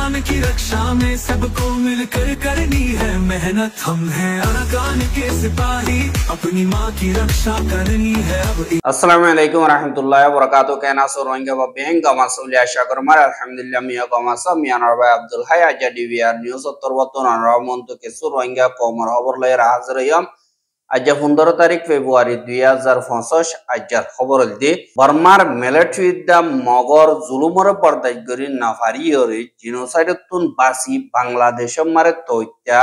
अरकान की रक्षा में सबको मिलकर करनी है मेहनत। हम हैं अरकान के सिपाही, अपनी माँ की रक्षा करनी है अब। আসসালামু আলাইকুম ওয়া রাহমাতুল্লাহি ওয়া বারাকাতুহু। কেন আছো রোহিঙ্গা বা বেঙ্গা মাসউলি আশা করমার আলহামদুলিল্লাহ মিয়া কমাসা মিয়ানর ভাই আব্দুল হাই আজা ডিভিআর নিউজ তরবতন রহমন্ত কেসু রোহিঙ্গা কমর খবর লয়ে হাজির হইম। আজ 15 তারিখ ফেব্রুয়ারি 2025 আজর খবর দি বর্মার মিলিটারিদা মগর জুলুমর পর্দায় গরি নাফারিয়রি জিনোসাইডতুন বাসি বাংলাদেশের মারে তৈত্যা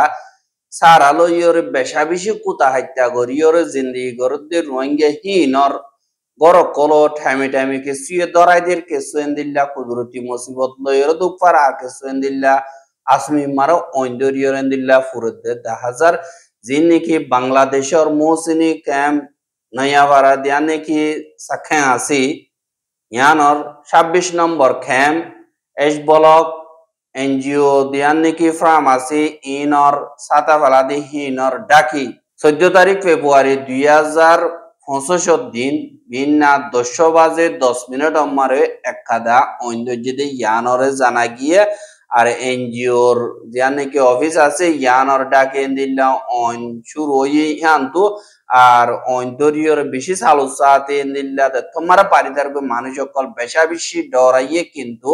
সারালো ইয়রে বেশা বেশি কুতা হত্যা করিয়রে জিন্দিগি গরদে রোহিঙ্গা হিনর গড় কলো ঠামি ঠামি কেসুয়ে দরাইদের কেসুয়েন্দিল্লা কুদরতি মুসিবত লয়র দুপার আর কেসুয়েন্দিল্লা আসমি মারো ঐন্দরিয়রেন্দিল্লা ফুরদে 10,000 जिन की बांग्लादेशर मोहसिनी कैम्प नयावारा दियाने की सखे आसी यानर 26 number camp H block NGO दियाने की फ्राम आसी इनर साताफलादी हिनर डाकी 14 तारीख फेब्रुआरी 2025 दिन बिन्ना 10:10 हमारे एकादा ओंदजिदे यानरे जाना गिए আর এনজিওর জানে কি অফিস আছে ইয়ানর ডাকে দিল্লা অন শুরু হই হান্তু আর অন্তরিয়র বেশি চালু সাথে দিল্লা তোমারা পারিদার মানুষ সকল বেশা বেশি ডরাইয়ে কিন্তু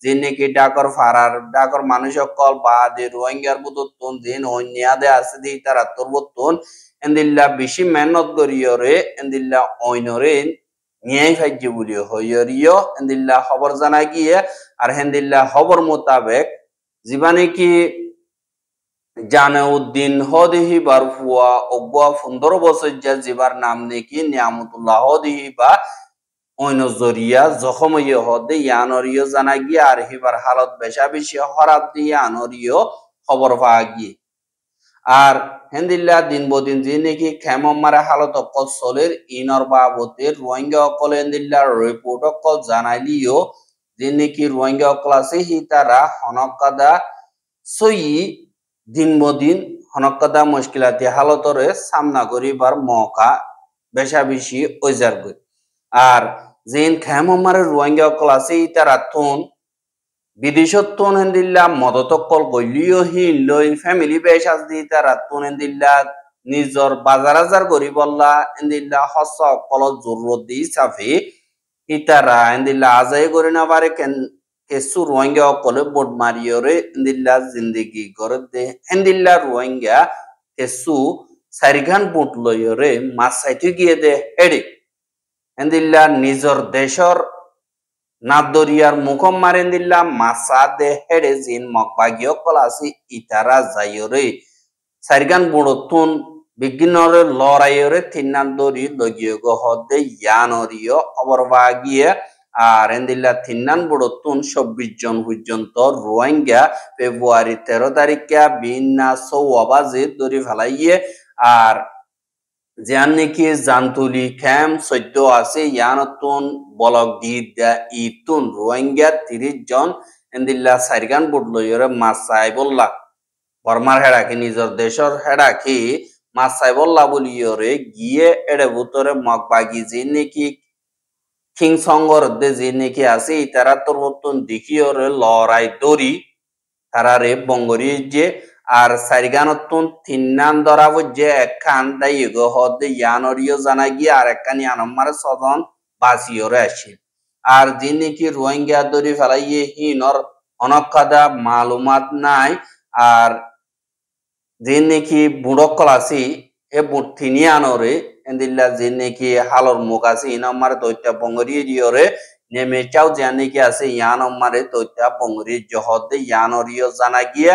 যিনি কি ডাকর ফারার ডাকর মানুষ সকল বাদে রোহিঙ্গার বুতন দিন অন্যাদে আছে দি তারা তোরবতন দিল্লা বেশি মেহনত করিয়রে দিল্লা অইনরে নিয়াই ফাইজি বলি হইয়রিও দিল্লা খবর জানা গিয়ে আর হেন্দিল্লা খবর মোতাবেক জীবানে কি জানাউদ্দিন হদিহি বারফুয়া অব্বা 15 বছর যা জিবার নাম নেকি নিয়ামতুল্লাহ হদিহি বা অইনজরিয়া জখম ইয়ে হদে ইয়ানরিও জানা গিয়ে আর হিবার হালত বেশা বেশি হরাব দিয়ে আনরিও খবর পাওয়া গিয়ে আর হেন্দিল্লা দিন বদিন যে নাকি খেমারে হালত অকল চলের ইনর বাবতের রোহিঙ্গা অকল হেন্দিল্লা রিপোর্ট অকল জানাইলিও যে নাকি রোহিঙ্গা অকল আছে হি তারা হনকাদা সই দিন বদিন হনকাদা মুশকিলাতি হালতরে সামনা করিবার মৌকা বেশা বেশি ওইজার গই আর যেন খেমারে রোহিঙ্গা অকল আছে হি তারা থন বিদেশত্তন হেন্দিল্লা মদতকল গলিও হিন লই ফ্যামিলি বেশ আজ দি তারা তুন হেন্দিল্লা নিজর বাজার আজার গরিবল্লা হেন্দিল্লা হস অকল জরুরত দি সাফি ইতারা হেন্দিল্লা আজাই করি না পারে কেসু রোহিঙ্গা অকলে বোট মারিয়রে হেন্দিল্লা জিন্দিগি গড়ে দে হেন্দিল্লা রোহিঙ্গা কেসু সারিঘান বুট লইয়রে মাছ সাইতে গিয়ে দে হেডে হেন্দিল্লা নিজর দেশর নাদরিয়ার মুখম মারেন দিল্লা মাসা দে হেডে জিন মকবাগিও কলাসি ইতারা যাইরে সারিগান বুড়তুন বিজ্ঞানরে লড়াইরে তিনান দরি লগিয়ে গহদে ইয়ানরিও অবরবাগিয়ে আর এন্দিল্লা তিনান বুড়তুন 26 জন পর্যন্ত রোহিঙ্গা ফেব্রুয়ারি 13 তারিখে বিনা 6 বাজে দরি ফেলাইয়ে আর জানি কি জানতুলি খেম 14 আছে ইয়ানতুন বলক দিদা ইতুন রোহিঙ্গা 30 জন এন্দিল্লা সারিগান বুডলয়রে মাসাইবুল্লাহ বর্মার হেডাকি নিজর দেশর হেডাকি মাসাইবুল্লাহ বলিয়রে গিয়ে এডে ভিতরে মকবাগি যে নাকি কিং সংগর দে যে নাকি আছে তারা তোর মতন দেখিয়রে লড়াই দরি তারা রে বঙ্গরি যে আর সারিগানতুন তিনান ধরাব যে একখান দাইগো হদে ইয়ানরিও জানা গিয়ে আর একখান ইয়ানমারে সদন বাসিয়রে আসে আর যিনি কি রোহিঙ্গা দরি ফেলাইয়ে হিনর অনকাদা মালুমাত নাই আর যিনি কি বুড়কল আছি এ বুট তিনি আনরে এন্দিল্লা যিনি কি হালর মুখ আছে ইনমারে দৈত্যা বঙ্গরি দিয়রে নেমে চাও জানি কি আছে ইয়ানমারে দৈত্যা বঙ্গরি জহদে ইয়ানরিও জানা গিয়ে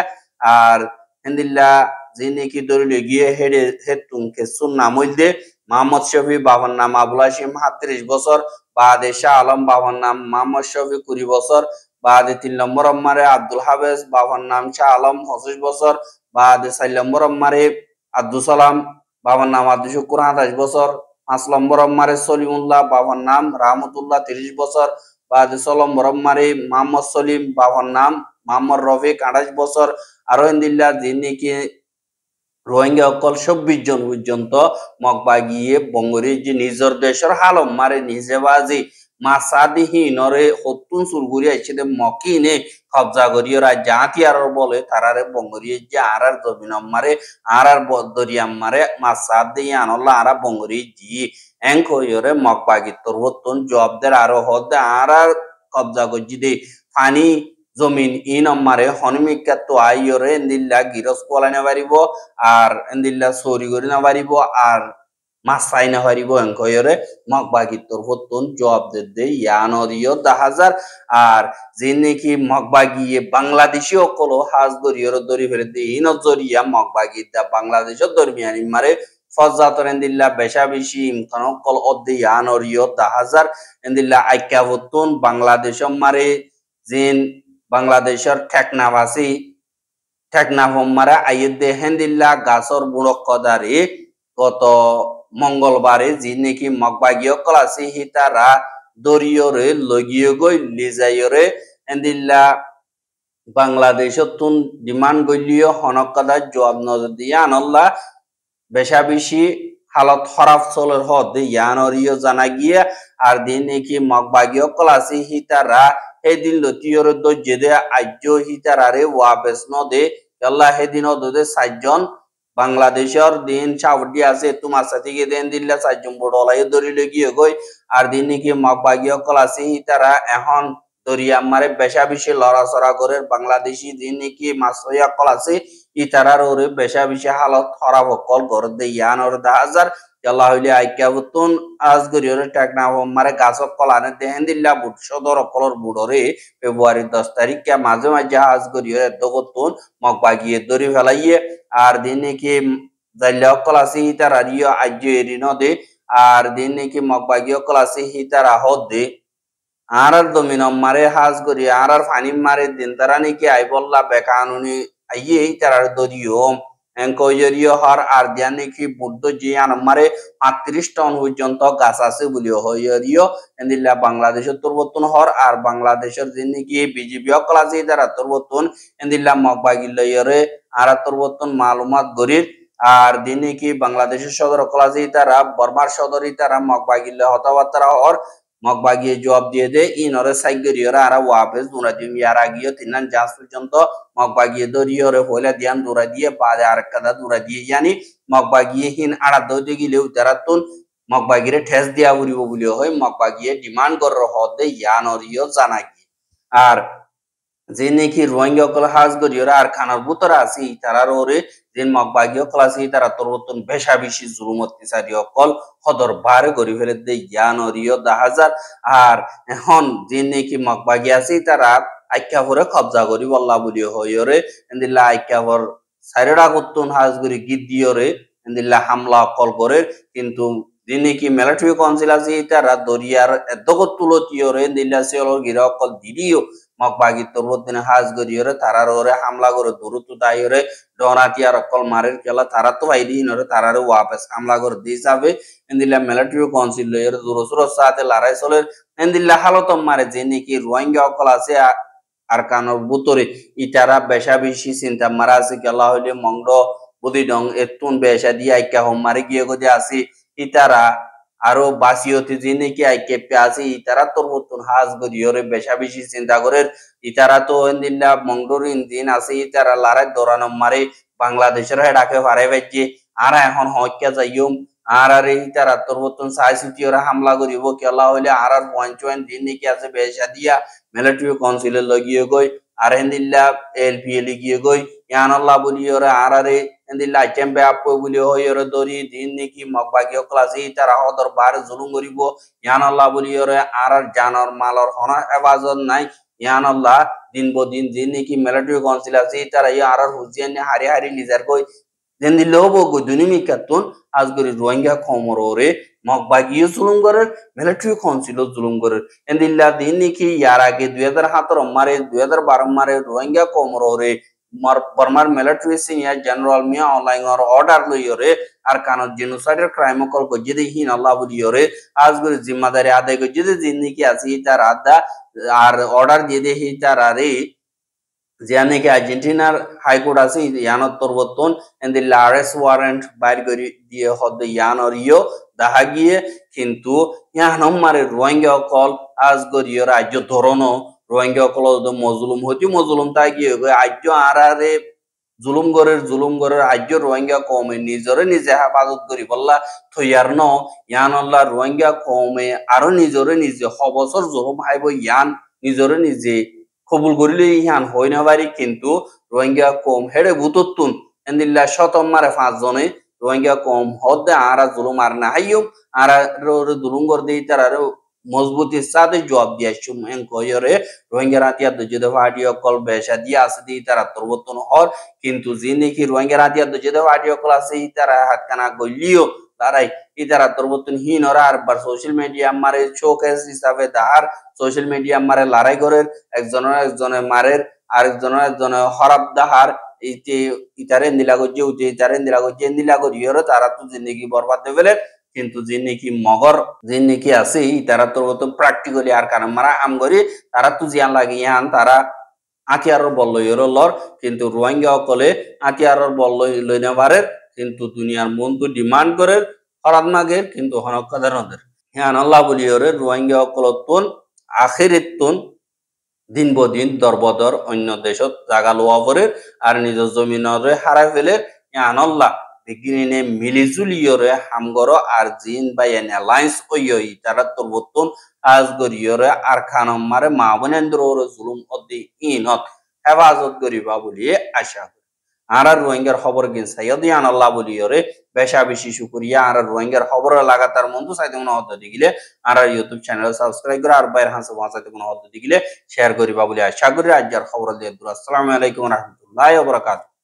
আর হেন্দিল্লা যিনি কি দরিলে গিয়ে হেডে হেতুন কেসুন নামইল দে মোহাম্মদ শফি বাবার নাম আবুল হাশিম 37 বছর বাদে শাহ আলম বাবার নাম মোহাম্মদ শফি 20 বছর বাদে 3 নম্বর আম্মারে আব্দুল হাফেজ বাবার নাম শাহ আলম 25 বছর বাদে 4 নম্বর আম্মারে আব্দুল সালাম বাবার নাম আব্দুল শুকুর 28 বছর 5 নম্বর আম্মারে সলিমুল্লাহ বাবার নাম রাহমাতুল্লাহ 30 বছর বাদে 6 নম্বর আম্মারে মোহাম্মদ সলিম বাবার নাম মোহাম্মদ রফিক 28 বছর আর হেন্দিল্লা যিনি কি রোহিঙ্গা অকল 26 জন পর্যন্ত মকবাগিয়ে বঙ্গরি যে নিজর দেশের হালম মারে নিজে বাজি মাসাদিহি নরে হতুন সুরগুরি আইছে মকিনে কবজা করিয়রা জাতি আর বলে তারারে বঙ্গরিয়ে যে আর জমিন মারে আর দরিয়াম মারে মাসাদি আনল্লা আর বঙ্গরি জি এঙ্ক হইরে মকবাগিত্তর হতুন জবদের আরো হদে আর কবজা করছি দে পানি জমিন মারে হনমিকা তো আইয়রে এন্দিল্লা গিরস পলাইনা পারিব আর এন্দিল্লা চুরি করি না পারিব আর মাছ চাই না পারিব এঙ্কয়রে মগবাগিত্তর হতুন জবাব দে ইয়ানরিয় 10,000 আর যে নাকি মগবাগিয়ে বাংলাদেশি অকল হাজ দরিয়র দরি ফেরে দে ইনজরিয়া মগবাগিদা বাংলাদেশের দরমিয়ানি মারে ফজাতর এন্দিল্লা বেশা বেশি ইমকান অকল অদ্দে ইয়ানরিয় 10,000 এন্দিল্লা আইকা হতুন বাংলাদেশ মারে জিন বাংলাদেশের ঠেকনাবাসী ঠেকনাফমারা আইয়দে হেন্দিল্লা গাছর বুড়ক কদারে গত মঙ্গলবারে যে নাকি মগবাগীয় কলাসি হিতারা দরিয়রে লগিয়ে গই লিজাইয়রে হেন্দিল্লা বাংলাদেশত তুন ডিমান্ড গলিও হনকদা জবাব নজর দিয়া আনল্লা বেশা বেশি হালত খরাব চলের হদে ইয়ানরিও জানা গিয়া আর দিন নাকি মগবাগীয় কলাসি হিতারা এদিন লতিয়র দজ্জেদে আজ্য হিতারারে ওয়াবেস নদে আল্লাহ হেদিন দে 4 জন বাংলাদেশের দিন চাউডি আছে তোমার সাথে গিয়ে দেন দিল্লা 4 জন বড়লাই দরিলে গিয়ে গই আর দিন নাকি মগবাগীয় কলাসি হিতারা এখন দরিয়া মারে বেশা বেশি লড়াচড়া করে বাংলাদেশি দিন নাকি মাসইয়া কলাসি ইতারার ওরে বেশা বেশি হালত খরাব কল করে দে ইয়ানর 10,000 আল্লাহ হইলে আইকা বুতুন আজগরিয়র টাকনা মারে গাছক কলানে দেহেন দিল্লা বুট সদর কলর বুড়রে ফেব্রুয়ারি 10 তারিখে মাঝে মাঝে আজগরিয়র দগতুন মগবাগিয়ে দরি ফেলাইয়ে আর দিন নাকি জাইলা কলাসি হিতারা রিও আজ্য এরিন দে আর দিন নাকি মগবাগিয়ে কলাসি হিতারা হদে আর দমিন মারে হাজগরি আর ফানি মারে দিন তারা নাকি আই বললা বেকানুনি আইয়ে হিতারার দরিও এঙ্কয়রিও হর আর দিয়া নাকি বুদ্ধ জিয়ান মারে 35 টন পর্যন্ত গাছ আছে বলি হইরিও এন্দিল্লা বাংলাদেশের তুরবতন হর আর বাংলাদেশের যে নাকি বিজেপি অকল আছে তারা তুরবতন এন্দিল্লা মগবাগিলয়রে আর তুরবতন মালুমাত গরির আর দিন নাকি বাংলাদেশের সদর অকল আছে তারা বর্মার সদরই তারা মগবাগিল হতাবার্তা হর মগবাগিয়ে জবাব দিয়ে দে ইনরে সাইগরিয়রা আর ওয়াবেস দুরা দিম ইয়ার আগিয়ে তিনান জাস পর্যন্ত মগবাগিয়ে দরিয়রে হইলা দিয়ান দুরা দিয়ে বাদে আর কাদা দুরা দিয়ে জানি মগবাগিয়ে হিন আড়া দইতে গিলেও তারা তুন মগবাগিরে ঠেস দিয়া উড়িব বলিও হয় মগবাগিয়ে ডিমান্ড করার হতে ইয়ানরিও জানা গিয়ে আর যে নাকি রোহিঙ্গা কল হাজ গরিয়রা আর খানার বুতরা আছে তারার ওরে যে মগবাগীয় ক্লাসি তারা তোরবতন বেশা বেশি জুলুম অত্যাচারী অকল হদর বারে গরি ফেলে দে ইয়ানরিও 10,000 আর এখন যে নাকি মগবাগী আছে তারা আইকা ভরে কবজা করি বল্লা বলিও হইরে এন্দিল্লা আইকা ভর সাইরেডা করতুন হাজ গরি গিদ্দিয়রে এন্দিল্লা হামলা অকল করে কিন্তু যে নাকি মিলিটারি কাউন্সিল আছে তারা দরিয়ার এদগত তুলতিয়রে এন্দিল্লা সেলর গিরা অকল দিদিও মগবাগী তোরবদিন হাজ গরিয়রে তারার ওরে হামলা করে দূরত্ব দায়রে ডরাতিয়া রকল মারের খেলা তারা তো ভাই দিন ওরে তারারে ওয়াপস হামলা করে দিয়ে যাবে এন্দিল্লা মিলিটারি কাউন্সিল এর দূরসুর সাথে লড়াই চলে এন্দিল্লা হালত মারে যে নাকি রোহিঙ্গা অকল আছে আর কানোর বুতরে ইটারা বেশা বেশি চিন্তা মারা আছে গেলা হইলে মংড বুদি ডং এতুন বেশা দিয়ে আইকা হম মারে গিয়ে গদে আসি ইটারা আরো বাসিয়তে যে নাকি আইকে আছে ইতারা তোর মতন হাজ গরিয়রে বেশা বেশি চিন্তা করে ইতারা তো এন্দিল্লা মংডোর ইঞ্জিন আছে ইতারা লড়াই দৌড়ানো মারে বাংলাদেশের হেডাকে পারে বাইছে আর এখন হত্যা যাইম আর আর ইতারা তোর মতন সাইসিটিওরা হামলা করিব কেলা হইলে আর আর পয়েন্ট দিন নাকি আছে বেশা দিয়া মিলিটারি কাউন্সিলে লগিয়ে গই আর এন্দিল্লা এলপিএল গিয়ে গই ইয়ানাল্লাহ বলিওরে আর আরে এন্দিল্লা চেম্বে আপো বলি হইরে দরি দিন নাকি মগবাগীয় ক্লাসে তারা হদর বারে জুলুম করিব ইয়ানাল্লাহ বলিওরে আর আর জানর মালর হনা হেফাজত নাই ইয়ানাল্লাহ দিন বদিন দিন নাকি মিলিটারি কাউন্সিল আছে তারা আর আর হুজিয়ান হারি হারি লিজার কই দেন্দিল্লা হবো গো দুনিমি কাতুন আজগরি রোহিঙ্গা খমররে মগবাগীয় জুলুম করে মিলিটারি কাউন্সিল জুলুম করে এন্দিল্লা দিন নাকি ইয়ার আগে 2017 মারে 2012 মারে রোহিঙ্গা খমররে বর্মার মিলিটারি সিনিয়র জেনারেল মিয়া অনলাইন অর্ডার লইরে আর কানত জেনোসাইডের ক্রাইম কল গজেদে হিন আল্লাহ বলিরে আজগরি জিম্মাদারি আদায় গজেদে জিন্দিকি আছে তার আদা আর অর্ডার দিয়ে দে হি তার আরে যেনে কি আর্জেন্টিনার হাইকোর্ট আছে ইয়ানত তরবতন এন্ড দি লারেস্ট ওয়ারেন্ট বাইর করে দিয়ে হদ ইয়ান অরিও দেখা গিয়ে কিন্তু ইয়ানম মারে রোহিঙ্গা অকল আজ গরিয় রাজ্য ধরনো রোহিঙ্গা অকল মজলুম হতি মজলুম তা গিয়ে আজ্য আরারে জুলুম গরের আজ্য রোহিঙ্গা কমে নিজরে নিজে হেফাজত করি বললা থইয়ার ন ইয়ান আল্লাহ রোহিঙ্গা কমে আরো নিজরে নিজে হবছর জুলুম হাইব ইয়ান নিজরে নিজে কবুল করিলে ইহান হই না পারি কিন্তু রোহিঙ্গা কম হেডে বুততুন এন্দিল্লা শতম মারে 5 জনে রোহিঙ্গা কম হদে আরা জুলুম আর না হাইয়ুম আরা জুলুম কর দেই তারা মজবুতি সাথে জবাব দিয়াছুম এন কয়রে রোহিঙ্গা রাতিয়া দজেদে ফাটি অকল বেশা দিয়া আছে দি তারা তরবতন হর কিন্তু যিনি কি রোহিঙ্গা রাতিয়া দজেদে ফাটি অকল আছে তারা হাতকানা গলিও তারাই ইতারা তরবতন হিন ওরা আর বার সোশ্যাল মিডিয়া মারে শোকেস হিসাবে দাহার সোশ্যাল মিডিয়া মারে লড়াই করে একজনের মারের আরেকজনের হরাব দাহার ইতারে নিলা গজে উঠে ইতারে নিলা গজে নিলা গরিয়র তারা তো জিন্দগি বরবাদ দেবে কিন্তু যে নাকি মগর যে নাকি আছে তারা তো প্র্যাকটিক্যালি আর কারণ মারা আম করি তারা তো জিয়ান লাগে ইয়ান তারা আতিয়ারর বল লইর লর কিন্তু রোহিঙ্গা অকলে আতিয়ারর বল লই না পারে কিন্তু দুনিয়ার মন তো ডিমান্ড করে হরাত মাগের কিন্তু হনকাদের নদের হ্যাঁ আল্লাহ বলি ওরে রোহিঙ্গা অকলতন আখেরেতন দিন বদিন দরবদর অন্য দেশত জাগা লোয়া পরে আর নিজের জমিনরে হারাই ফেলে ইয়ান আল্লাহ বিগিনে মিলিজুলিয়রে হামগর আর জিন বাই এন অ্যালায়েন্স ওই তারা তরবতন আজ গরিয়রে আর খানম মারে মা বোনেন্দ্র জুলুম অদি ইনত হেফাজত করিবা বলিয়ে আশা করি আর রোহিঙ্গার খবর গিন সাইয়দি আন আল্লাহ বলিয়রে বেশা বেশি শুকরিয়া আর রোহিঙ্গার খবর লাগাতার মন তো সাইতে কোনো হদ দিগিলে আর ইউটিউব চ্যানেল সাবস্ক্রাইব করে আর বাইরে হাসে ওয়াসাইতে কোনো হদ দিগিলে শেয়ার করিবা বলি আশা করি আজকের খবর দিয়ে আসসালামু আলাইকুম ওয়া রাহমাতুল্লাহি ওয়া বারাকাতুহু।